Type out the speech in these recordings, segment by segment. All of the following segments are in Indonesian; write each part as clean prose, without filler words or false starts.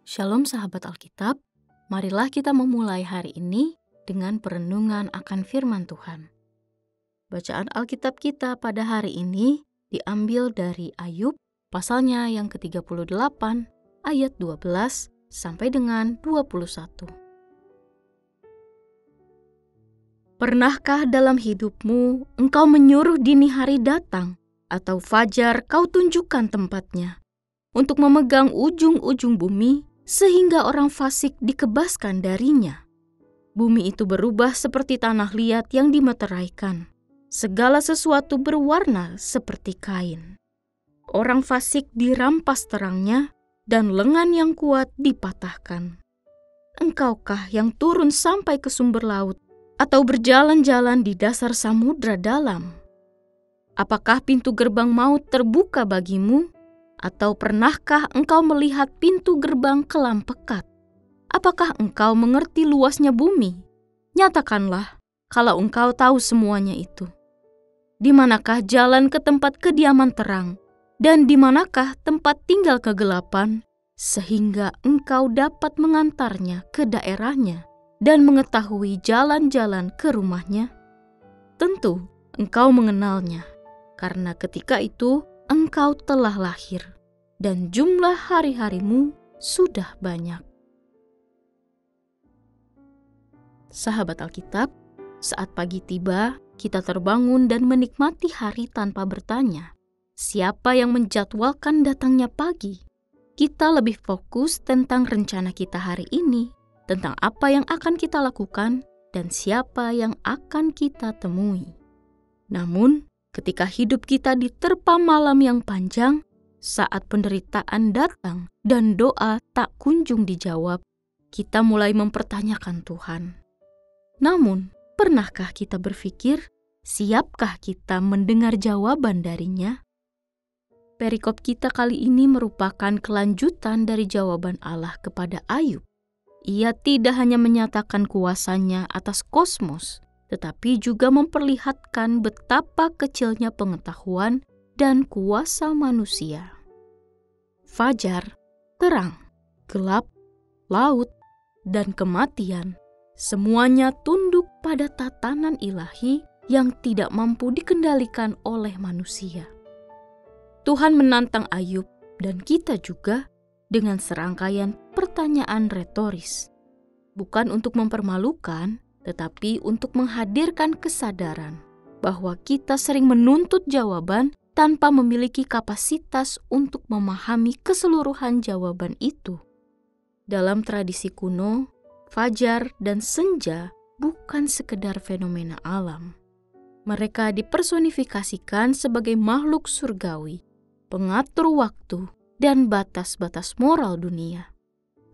Shalom sahabat Alkitab, marilah kita memulai hari ini dengan perenungan akan firman Tuhan. Bacaan Alkitab kita pada hari ini diambil dari Ayub, pasalnya yang ke-38, ayat 12 sampai dengan 21. Pernahkah dalam hidupmu engkau menyuruh dini hari datang, atau fajar kau tunjukkan tempatnya, untuk memegang ujung-ujung bumi, sehingga orang fasik dikebaskan darinya? Bumi itu berubah seperti tanah liat yang dimeteraikan. Segala sesuatu berwarna seperti kain. Orang fasik dirampas terangnya, dan lengan yang kuat dipatahkan. Engkaukah yang turun sampai ke sumber laut, atau berjalan-jalan di dasar samudra dalam? Apakah pintu gerbang maut terbuka bagimu? Atau pernahkah engkau melihat pintu gerbang kelam pekat? Apakah engkau mengerti luasnya bumi? Nyatakanlah, kalau engkau tahu semuanya itu. Di manakah jalan ke tempat kediaman terang, dan di manakah tempat tinggal kegelapan, sehingga engkau dapat mengantarnya ke daerahnya dan mengetahui jalan-jalan ke rumahnya? Tentu engkau mengenalnya, karena ketika itu engkau telah lahir, dan jumlah hari-harimu sudah banyak. Sahabat Alkitab, saat pagi tiba, kita terbangun dan menikmati hari tanpa bertanya, siapa yang menjadwalkan datangnya pagi? Kita lebih fokus tentang rencana kita hari ini, tentang apa yang akan kita lakukan, dan siapa yang akan kita temui. Namun, ketika hidup kita diterpa malam yang panjang, saat penderitaan datang dan doa tak kunjung dijawab, kita mulai mempertanyakan Tuhan. Namun, pernahkah kita berpikir, siapkah kita mendengar jawaban darinya? Perikop kita kali ini merupakan kelanjutan dari jawaban Allah kepada Ayub. Ia tidak hanya menyatakan kuasanya atas kosmos, tetapi juga memperlihatkan betapa kecilnya pengetahuan dan kuasa manusia. Fajar, terang, gelap, laut, dan kematian, semuanya tunduk pada tatanan ilahi yang tidak mampu dikendalikan oleh manusia. Tuhan menantang Ayub dan kita juga dengan serangkaian pertanyaan retoris, bukan untuk mempermalukan, tetapi untuk menghadirkan kesadaran bahwa kita sering menuntut jawaban tanpa memiliki kapasitas untuk memahami keseluruhan jawaban itu. Dalam tradisi kuno, fajar dan senja bukan sekedar fenomena alam. Mereka dipersonifikasikan sebagai makhluk surgawi, pengatur waktu, dan batas-batas moral dunia.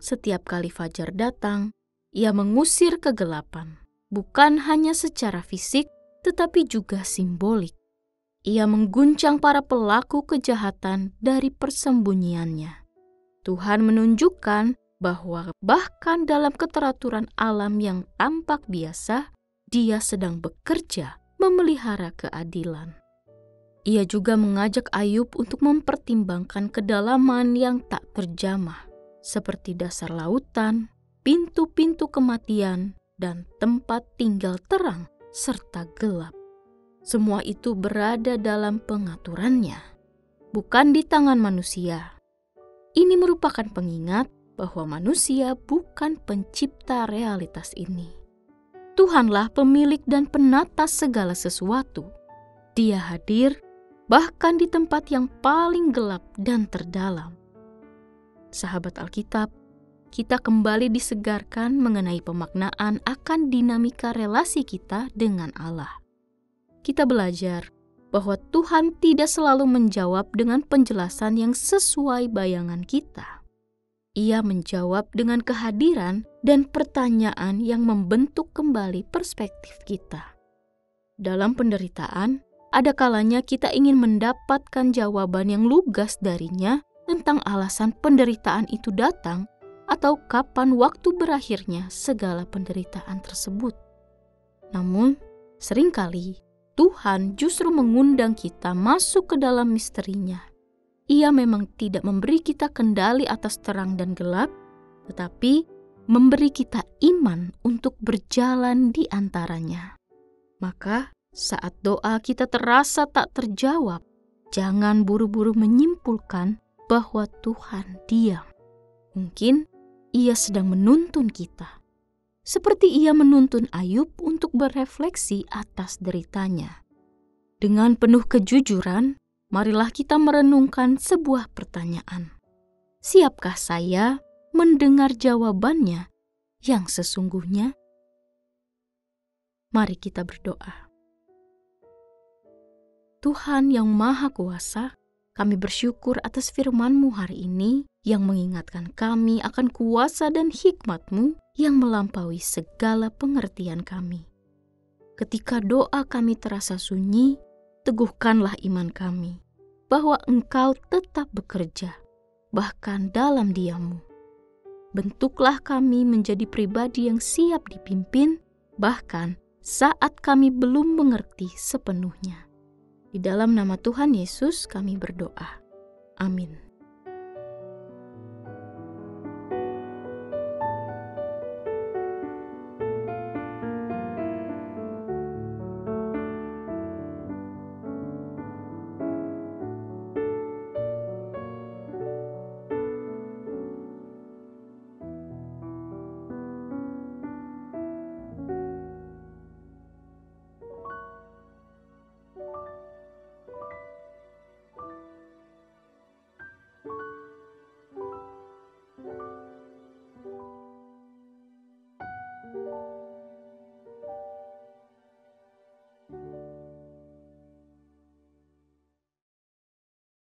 Setiap kali fajar datang, ia mengusir kegelapan, bukan hanya secara fisik, tetapi juga simbolik. Ia mengguncang para pelaku kejahatan dari persembunyiannya. Tuhan menunjukkan bahwa bahkan dalam keteraturan alam yang tampak biasa, Dia sedang bekerja memelihara keadilan. Ia juga mengajak Ayub untuk mempertimbangkan kedalaman yang tak terjamah, seperti dasar lautan, pintu-pintu kematian, dan tempat tinggal terang serta gelap. Semua itu berada dalam pengaturannya, bukan di tangan manusia. Ini merupakan pengingat bahwa manusia bukan pencipta realitas ini. Tuhanlah pemilik dan penata segala sesuatu. Dia hadir bahkan di tempat yang paling gelap dan terdalam. Sahabat Alkitab, kita kembali disegarkan mengenai pemaknaan akan dinamika relasi kita dengan Allah. Kita belajar bahwa Tuhan tidak selalu menjawab dengan penjelasan yang sesuai bayangan kita. Ia menjawab dengan kehadiran dan pertanyaan yang membentuk kembali perspektif kita. Dalam penderitaan, ada kalanya kita ingin mendapatkan jawaban yang lugas darinya tentang alasan penderitaan itu datang atau kapan waktu berakhirnya segala penderitaan tersebut. Namun, seringkali Tuhan justru mengundang kita masuk ke dalam misterinya. Ia memang tidak memberi kita kendali atas terang dan gelap, tetapi memberi kita iman untuk berjalan di antaranya. Maka saat doa kita terasa tak terjawab, jangan buru-buru menyimpulkan bahwa Tuhan diam. Mungkin Ia sedang menuntun kita, seperti Ia menuntun Ayub untuk berefleksi atas deritanya. Dengan penuh kejujuran, marilah kita merenungkan sebuah pertanyaan. Siapkah saya mendengar jawabannya yang sesungguhnya? Mari kita berdoa. Tuhan yang Maha Kuasa, kami bersyukur atas firman-Mu hari ini yang mengingatkan kami akan kuasa dan hikmat-Mu yang melampaui segala pengertian kami. Ketika doa kami terasa sunyi, teguhkanlah iman kami bahwa Engkau tetap bekerja, bahkan dalam diam-Mu. Bentuklah kami menjadi pribadi yang siap dipimpin, bahkan saat kami belum mengerti sepenuhnya. Di dalam nama Tuhan Yesus kami berdoa. Amin.